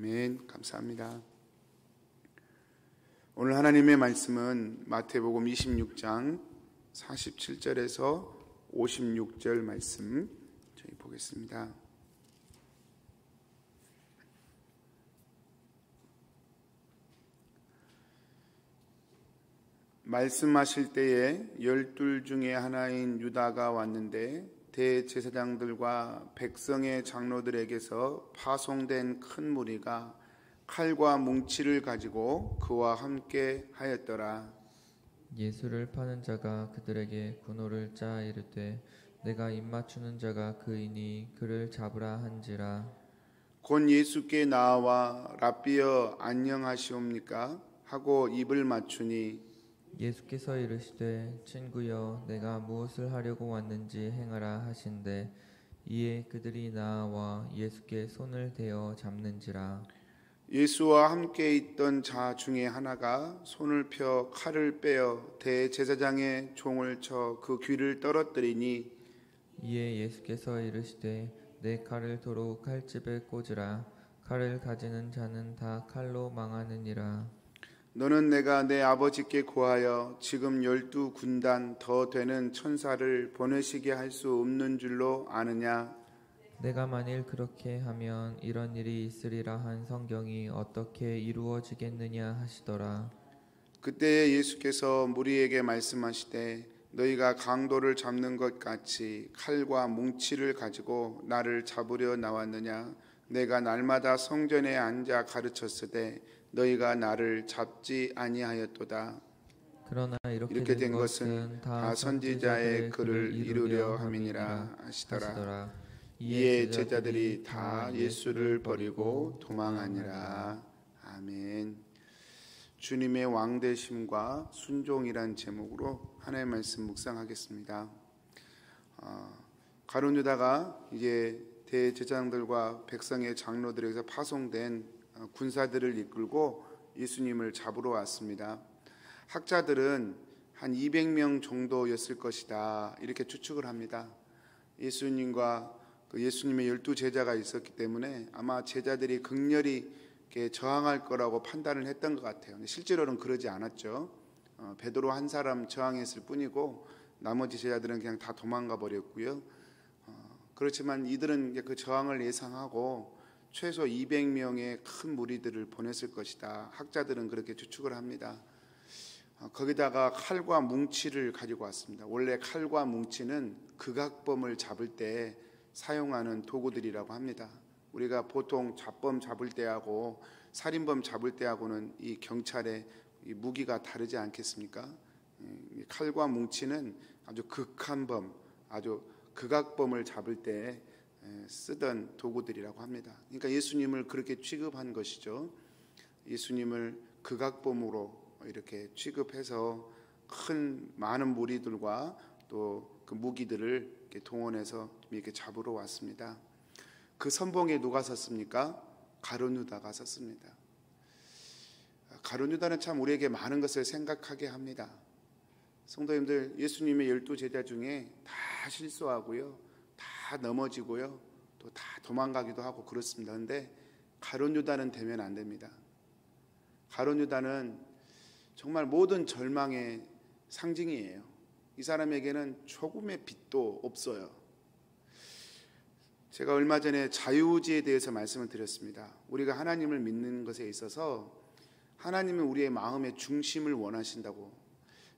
아멘. 감사합니다. 오늘 하나님의 말씀은 마태복음 26장 47절에서 56절 말씀 저희 보겠습니다. 말씀하실 때에 12 중에 하나인 유다가 왔는데 대제사장들과 백성의 장로들에게서 파송된 큰 무리가 칼과 뭉치를 가지고 그와 함께 하였더라. 예수를 파는 자가 그들에게 군호를 짜 이르되 내가 입맞추는 자가 그이니 그를 잡으라 한지라. 곧 예수께 나와 랍비여 안녕하시옵니까 하고 입을 맞추니 예수께서 이르시되 친구여 내가 무엇을 하려고 왔는지 행하라 하신대 이에 그들이 나아와 예수께 손을 대어 잡는지라. 예수와 함께 있던 자 중에 하나가 손을 펴 칼을 빼어 대제사장의 종을 쳐 그 귀를 떨어뜨리니 이에 예수께서 이르시되 내 칼을 도로 칼집에 꽂으라. 칼을 가지는 자는 다 칼로 망하느니라. 너는 내가 내 아버지께 구하여 지금 12 군단 더 되는 천사를 보내시게 할 수 없는 줄로 아느냐? 내가 만일 그렇게 하면 이런 일이 있으리라 한 성경이 어떻게 이루어지겠느냐 하시더라. 그때 예수께서 무리에게 말씀하시되 너희가 강도를 잡는 것 같이 칼과 뭉치를 가지고 나를 잡으려 나왔느냐? 내가 날마다 성전에 앉아 가르쳤으되 너희가 나를 잡지 아니하였도다. 그러나 이렇게 된 것은 다 선지자의 글을 이루려 함이니라 하시더라. 이에 제자들이 다 예수를 버리고 도망하니라. 아멘. 주님의 왕되심과 순종이란 제목으로 하나님의 말씀 묵상하겠습니다. 가룟 유다가 이제 대제사장들과 백성의 장로들에게서 파송된 군사들을 이끌고 예수님을 잡으러 왔습니다. 학자들은 한 200명 정도였을 것이다 이렇게 추측을 합니다. 예수님과 예수님의 12 제자가 있었기 때문에 아마 제자들이 극렬히 저항할 거라고 판단을 했던 것 같아요. 실제로는 그러지 않았죠. 베드로 한 사람 저항했을 뿐이고 나머지 제자들은 그냥 다 도망가 버렸고요. 그렇지만 이들은 그 저항을 예상하고 최소 200명의 큰 무리들을 보냈을 것이다. 학자들은 그렇게 추측을 합니다. 거기다가 칼과 뭉치를 가지고 왔습니다. 원래 칼과 뭉치는 극악범을 잡을 때 사용하는 도구들이라고 합니다. 우리가 보통 잡범 잡을 때하고 살인범 잡을 때하고는 이 경찰의 이 무기가 다르지 않겠습니까? 칼과 뭉치는 아주 극한 범, 아주 극악범을 잡을 때 쓰던 도구들이라고 합니다. 그러니까 예수님을 그렇게 취급한 것이죠. 예수님을 극악범으로 이렇게 취급해서 많은 무리들과 또 그 무기들을 이렇게 동원해서 이렇게 잡으러 왔습니다. 그 선봉에 누가 섰습니까? 가룟 유다가 섰습니다. 가룟 유다는 참 우리에게 많은 것을 생각하게 합니다. 성도님들, 예수님의 12 제자 중에 다 실수하고요, 다 넘어지고요, 또 다 도망가기도 하고 그렇습니다. 그런데 가룟 유다는 되면 안 됩니다. 가룟 유다는 정말 모든 절망의 상징이에요. 이 사람에게는 조금의 빛도 없어요. 제가 얼마 전에 자유의지에 대해서 말씀을 드렸습니다. 우리가 하나님을 믿는 것에 있어서 하나님은 우리의 마음의 중심을 원하신다고.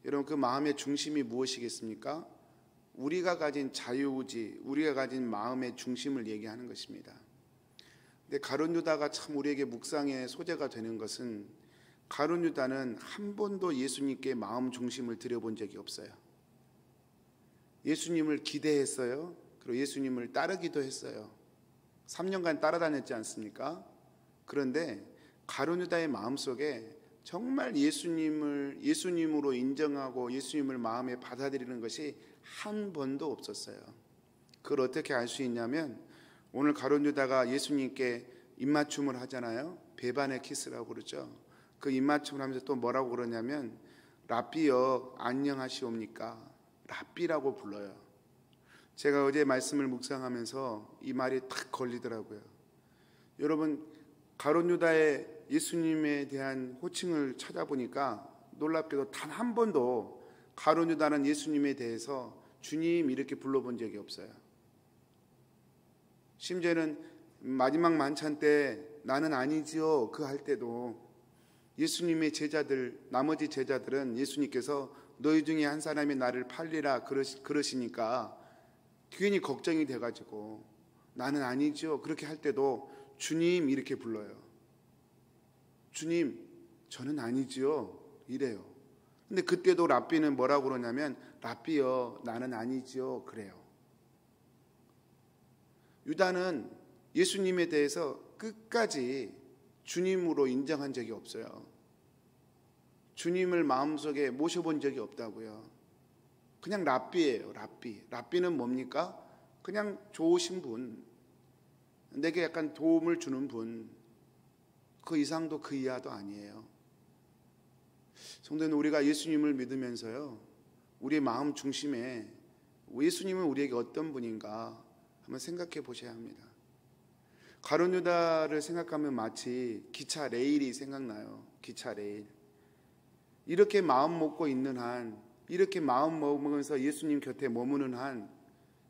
여러분, 그 마음의 중심이 무엇이겠습니까? 우리가 가진 자유의지, 우리가 가진 마음의 중심을 얘기하는 것입니다. 근데 가룟 유다가 참 우리에게 묵상의 소재가 되는 것은 가룟 유다는 한 번도 예수님께 마음 중심을 들여본 적이 없어요. 예수님을 기대했어요. 그리고 예수님을 따르기도 했어요. 3년간 따라다녔지 않습니까? 그런데 가룟 유다의 마음속에 정말 예수님으로 인정하고 예수님을 마음에 받아들이는 것이 한 번도 없었어요. 그걸 어떻게 알 수 있냐면 오늘 가룟 유다가 예수님께 입맞춤을 하잖아요. 배반의 키스라고 그러죠. 그 입맞춤을 하면서 또 뭐라고 그러냐면 랍비여 안녕하시옵니까? 랍비라고 불러요. 제가 어제 말씀을 묵상하면서 이 말이 탁 걸리더라고요. 여러분, 가룟 유다의 예수님에 대한 호칭을 찾아보니까 놀랍게도 단 한 번도 가룟 유다는 예수님에 대해서 주님 이렇게 불러본 적이 없어요. 심지어는 마지막 만찬 때 나는 아니지요 그 할 때도 예수님의 제자들, 나머지 제자들은 예수님께서 너희 중에 한 사람이 나를 팔리라 그러시니까 괜히 걱정이 돼가지고 나는 아니지요 그렇게 할 때도 주님 이렇게 불러요. 주님 저는 아니지요 이래요. 근데 그때도 랍비는 뭐라고 그러냐면 랍비여 나는 아니지요 그래요. 유다는 예수님에 대해서 끝까지 주님으로 인정한 적이 없어요. 주님을 마음속에 모셔본 적이 없다고요. 그냥 랍비예요. 랍비는 뭡니까? 그냥 좋으신 분, 내게 약간 도움을 주는 분, 그 이상도 그 이하도 아니에요. 성도는 우리가 예수님을 믿으면서요, 우리의 마음 중심에 예수님은 우리에게 어떤 분인가 한번 생각해 보셔야 합니다. 가룟 유다를 생각하면 마치 기차 레일이 생각나요. 기차 레일. 이렇게 마음 먹고 있는 한, 이렇게 마음 먹으면서 예수님 곁에 머무는 한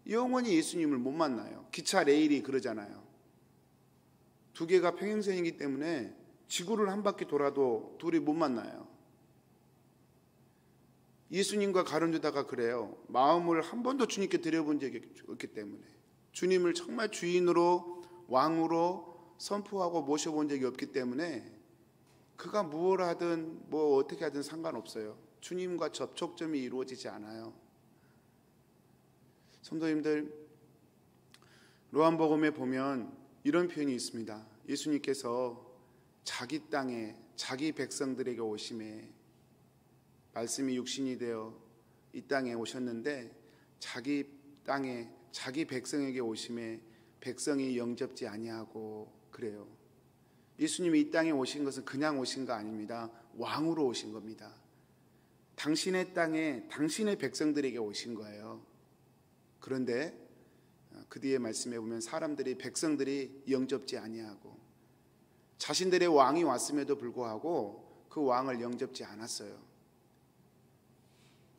영원히 예수님을 못 만나요. 기차 레일이 그러잖아요. 두 개가 평행선이기 때문에 지구를 한 바퀴 돌아도 둘이 못 만나요. 예수님과 가룟 유다가 그래요. 마음을 한 번도 주님께 드려본 적이 없기 때문에 주님을 정말 주인으로 왕으로 선포하고 모셔본 적이 없기 때문에 그가 무엇을 하든 뭐 어떻게 하든 상관없어요. 주님과 접촉점이 이루어지지 않아요. 성도님들, 요한복음에 보면 이런 표현이 있습니다. 예수님께서 자기 땅에 자기 백성들에게 오심에, 말씀이 육신이 되어 이 땅에 오셨는데 자기 땅에 자기 백성에게 오심에 백성이 영접지 아니하고 그래요. 예수님이 이 땅에 오신 것은 그냥 오신 거 아닙니다. 왕으로 오신 겁니다. 당신의 땅에 당신의 백성들에게 오신 거예요. 그런데 그 뒤에 말씀해 보면 사람들이, 백성들이 영접지 아니하고 자신들의 왕이 왔음에도 불구하고 그 왕을 영접지 않았어요.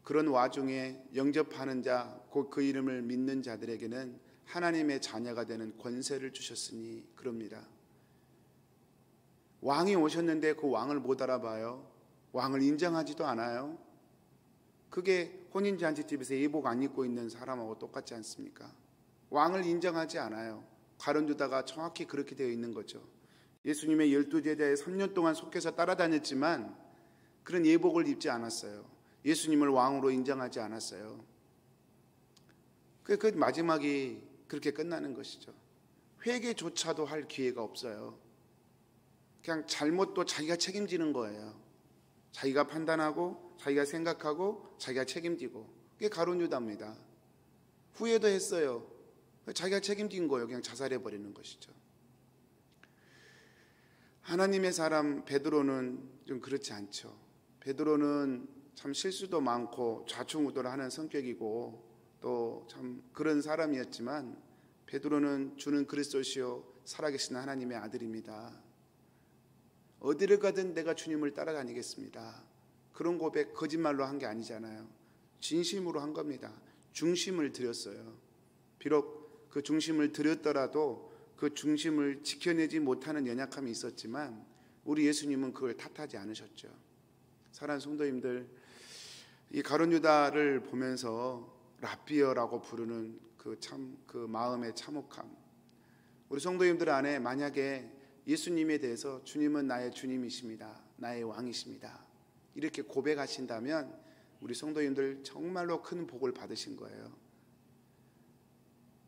그런 와중에 영접하는 자, 곧 그 이름을 믿는 자들에게는 하나님의 자녀가 되는 권세를 주셨으니 그럽니다. 왕이 오셨는데 그 왕을 못 알아봐요. 왕을 인정하지도 않아요. 그게 혼인잔치집에서 예복 안 입고 있는 사람하고 똑같지 않습니까? 왕을 인정하지 않아요. 가룟 유다가 정확히 그렇게 되어 있는 거죠. 예수님의 12제자에 3년 동안 속해서 따라다녔지만 그런 예복을 입지 않았어요. 예수님을 왕으로 인정하지 않았어요. 그 마지막이 그렇게 끝나는 것이죠. 회개조차도 할 기회가 없어요. 그냥 잘못도 자기가 책임지는 거예요. 자기가 판단하고 자기가 생각하고 자기가 책임지고, 그게 가룟 유다입니다. 후회도 했어요. 자기가 책임진 거예요. 그냥 자살해버리는 것이죠. 하나님의 사람 베드로는 좀 그렇지 않죠. 베드로는 참 실수도 많고 좌충우돌하는 성격이고 또 참 그런 사람이었지만 베드로는 주는 그리스도시요 살아계신 하나님의 아들입니다. 어디를 가든 내가 주님을 따라다니겠습니다. 그런 고백 거짓말로 한 게 아니잖아요. 진심으로 한 겁니다. 중심을 드렸어요. 비록 그 중심을 드렸더라도 그 중심을 지켜내지 못하는 연약함이 있었지만 우리 예수님은 그걸 탓하지 않으셨죠. 사랑하는 성도님들, 이 가룟 유다를 보면서 랍비어라고 부르는 그 마음의 참혹함, 우리 성도님들 안에 만약에 예수님에 대해서 주님은 나의 주님이십니다, 나의 왕이십니다, 이렇게 고백하신다면 우리 성도님들 정말로 큰 복을 받으신 거예요.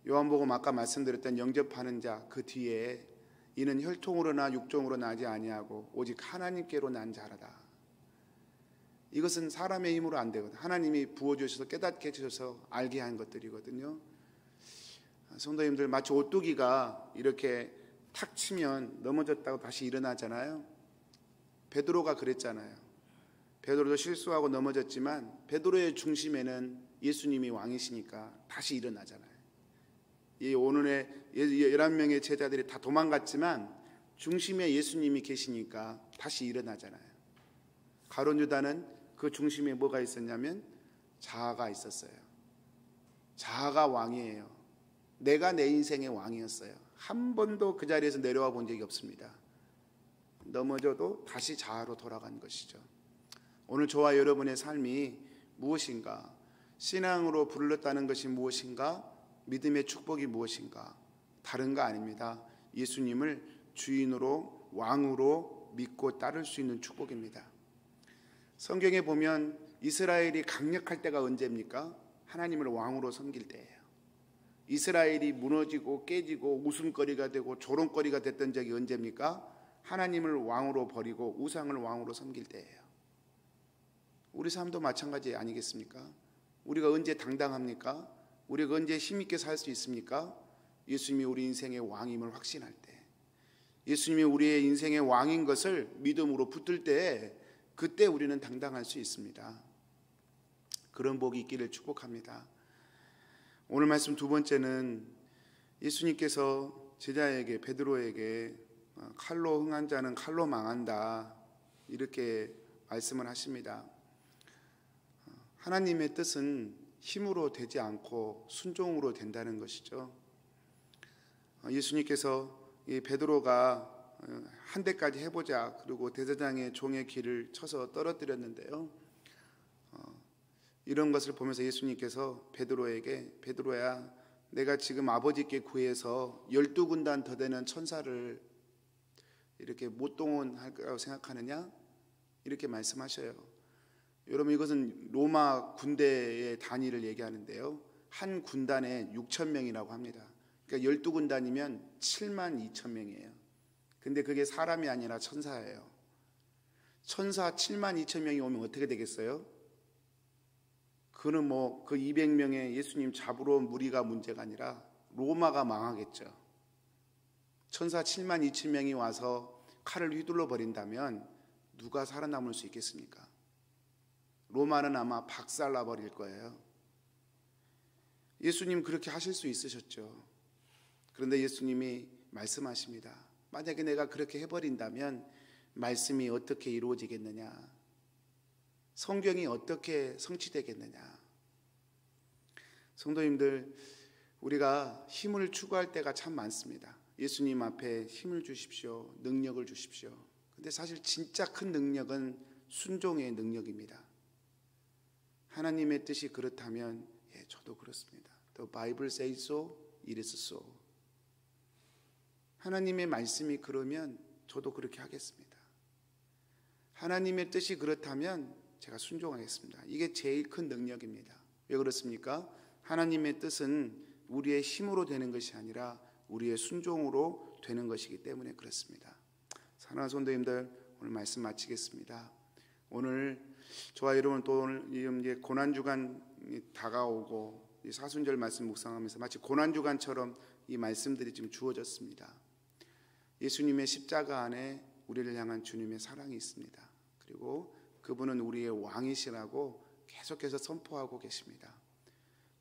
요한복음 아까 말씀드렸던 영접하는 자 그 뒤에 이는 혈통으로나 육종으로 나지 아니하고 오직 하나님께로 난 자라다. 이것은 사람의 힘으로 안 되거든요. 하나님이 부어주셔서 깨닫게 해주셔서 알게 한 것들이거든요. 성도님들, 마치 오뚜기가 이렇게 탁 치면 넘어졌다고 다시 일어나잖아요. 베드로가 그랬잖아요. 베드로도 실수하고 넘어졌지만 베드로의 중심에는 예수님이 왕이시니까 다시 일어나잖아요. 이 오늘의 11명의 제자들이 다 도망갔지만 중심에 예수님이 계시니까 다시 일어나잖아요. 가룟 유다는 그 중심에 뭐가 있었냐면 자아가 있었어요. 자아가 왕이에요. 내가 내 인생의 왕이었어요. 한 번도 그 자리에서 내려와 본 적이 없습니다. 넘어져도 다시 자아로 돌아간 것이죠. 오늘 저와 여러분의 삶이 무엇인가? 신앙으로 불렀다는 것이 무엇인가? 믿음의 축복이 무엇인가? 다른 거 아닙니다. 예수님을 주인으로 왕으로 믿고 따를 수 있는 축복입니다. 성경에 보면 이스라엘이 강력할 때가 언제입니까? 하나님을 왕으로 섬길 때예요. 이스라엘이 무너지고 깨지고 웃음거리가 되고 조롱거리가 됐던 적이 언제입니까? 하나님을 왕으로 버리고 우상을 왕으로 섬길 때예요. 우리 삶도 마찬가지 아니겠습니까? 우리가 언제 당당합니까? 우리가 언제 힘있게 살 수 있습니까? 예수님이 우리 인생의 왕임을 확신할 때, 예수님이 우리의 인생의 왕인 것을 믿음으로 붙들 때, 그때 우리는 당당할 수 있습니다. 그런 복이 있기를 축복합니다. 오늘 말씀 두 번째는 예수님께서 제자에게, 베드로에게 칼로 흥한 자는 칼로 망한다, 이렇게 말씀을 하십니다. 하나님의 뜻은 힘으로 되지 않고 순종으로 된다는 것이죠. 예수님께서 이 베드로가 한 대까지 해보자, 그리고 대제사장의 종의 귀를 쳐서 떨어뜨렸는데요. 이런 것을 보면서 예수님께서 베드로에게, 베드로야, 내가 지금 아버지께 구해서 12군단 더 되는 천사를 이렇게 못 동원할 거라고 생각하느냐? 이렇게 말씀하셔요. 여러분, 이것은 로마 군대의 단위를 얘기하는데요. 한 군단에 6,000명이라고 합니다. 그러니까 12군단이면 72,000명이에요. 근데 그게 사람이 아니라 천사예요. 천사 72,000명이 오면 어떻게 되겠어요? 그는 뭐 그 200명의 예수님 잡으러 온 무리가 문제가 아니라 로마가 망하겠죠. 천사 72,000명이 와서 칼을 휘둘러 버린다면 누가 살아남을 수 있겠습니까? 로마는 아마 박살나 버릴 거예요. 예수님 그렇게 하실 수 있으셨죠. 그런데 예수님이 말씀하십니다. 만약에 내가 그렇게 해버린다면 말씀이 어떻게 이루어지겠느냐? 성경이 어떻게 성취되겠느냐? 성도님들, 우리가 힘을 추구할 때가 참 많습니다. 예수님 앞에 힘을 주십시오, 능력을 주십시오. 근데 사실 진짜 큰 능력은 순종의 능력입니다. 하나님의 뜻이 그렇다면, 예, 저도 그렇습니다. The Bible says so, it is so. 하나님의 말씀이 그러면 저도 그렇게 하겠습니다. 하나님의 뜻이 그렇다면 제가 순종하겠습니다. 이게 제일 큰 능력입니다. 왜 그렇습니까? 하나님의 뜻은 우리의 힘으로 되는 것이 아니라 우리의 순종으로 되는 것이기 때문에 그렇습니다. 사랑하는 성도님들, 오늘 말씀 마치겠습니다. 오늘 저와 여러분 또 오늘 이제 고난주간이 다가오고 이 사순절 말씀 묵상하면서 마치 고난주간처럼 이 말씀들이 지금 주어졌습니다. 예수님의 십자가 안에 우리를 향한 주님의 사랑이 있습니다. 그리고 그분은 우리의 왕이시라고 계속해서 선포하고 계십니다.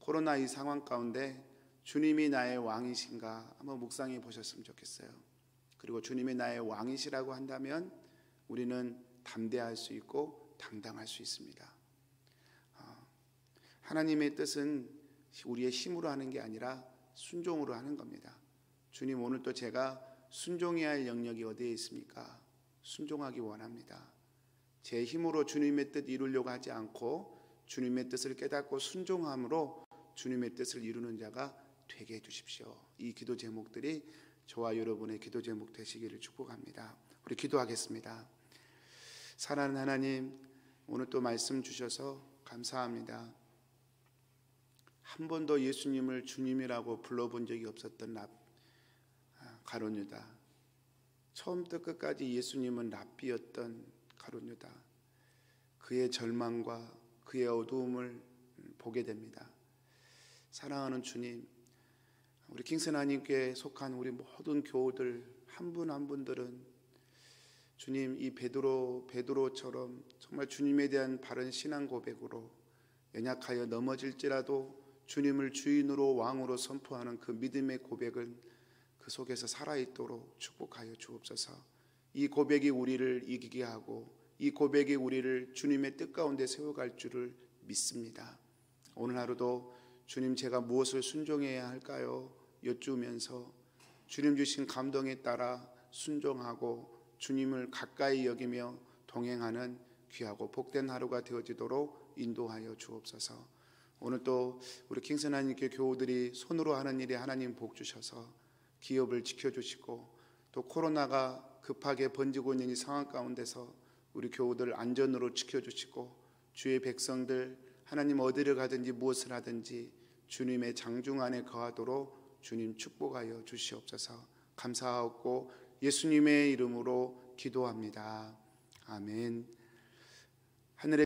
코로나 이 상황 가운데 주님이 나의 왕이신가 한번 묵상해 보셨으면 좋겠어요. 그리고 주님이 나의 왕이시라고 한다면 우리는 담대할 수 있고 당당할 수 있습니다. 하나님의 뜻은 우리의 힘으로 하는 게 아니라 순종으로 하는 겁니다. 주님, 오늘 또 제가 순종해야 할 영역이 어디에 있습니까? 순종하기 원합니다. 제 힘으로 주님의 뜻 이루려고 하지 않고 주님의 뜻을 깨닫고 순종함으로 주님의 뜻을 이루는 자가 되게 해주십시오. 이 기도 제목들이 저와 여러분의 기도 제목 되시기를 축복합니다. 우리 기도하겠습니다. 사랑하는 하나님, 오늘 또 말씀 주셔서 감사합니다. 한 번도 예수님을 주님이라고 불러본 적이 없었던 가룟 유다, 처음부터 끝까지 예수님은 랍비였던 가룟 유다, 그의 절망과 그의 어두움을 보게 됩니다. 사랑하는 주님, 우리 킹슨 하나님께 속한 우리 모든 교우들 한 분 한 분들은 주님, 이 베드로처럼 정말 주님에 대한 바른 신앙 고백으로 연약하여 넘어질지라도 주님을 주인으로 왕으로 선포하는 그 믿음의 고백은 그 속에서 살아있도록 축복하여 주옵소서. 이 고백이 우리를 이기게 하고 이 고백이 우리를 주님의 뜻 가운데 세워갈 줄을 믿습니다. 오늘 하루도 주님, 제가 무엇을 순종해야 할까요? 여쭈면서 주님 주신 감동에 따라 순종하고 주님을 가까이 여기며 동행하는 귀하고 복된 하루가 되어지도록 인도하여 주옵소서. 오늘 또 우리 킹슨 하나님께 교우들이 손으로 하는 일에 하나님 복 주셔서 기업을 지켜주시고 또 코로나가 급하게 번지고 있는 이 상황 가운데서 우리 교우들 안전으로 지켜주시고 주의 백성들 하나님 어디를 가든지 무엇을 하든지 주님의 장중 안에 거하도록 주님 축복하여 주시옵소서. 감사하고 예수님의 이름으로 기도합니다. 아멘. 하늘의